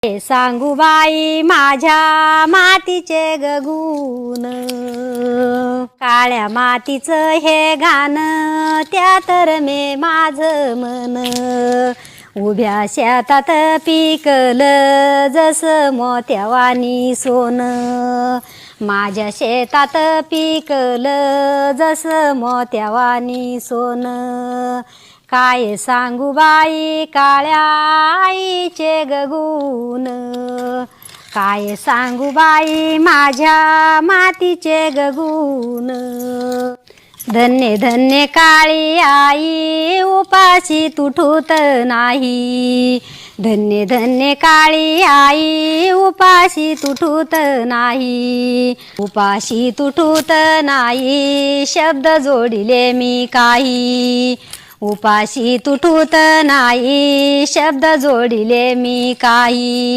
सांगू बाई माझ्या मातीचे गगुण, काळ्या मातीचं हे गाण त्यात रमे माझं मन. उभ्या शेतात पिकलं जसं मोत्यावानी सोनं, माझ्या शेतात पिकलं जसं मोत्यावानी सोनं. काय सांगू बाई काळ्या आईचे गगुण, काय सांगू बाई माझ्या मातीचे गगुण. धन्य धन्य काळी आई उपाशी तुटत नाही, धन्य धन्य काळी आई उपाशी तुटत नाही. उपाशी तुटत नाही शब्द जोडिले मी काही, उपाशी तुटत नाही शब्द जोडिले मी काही.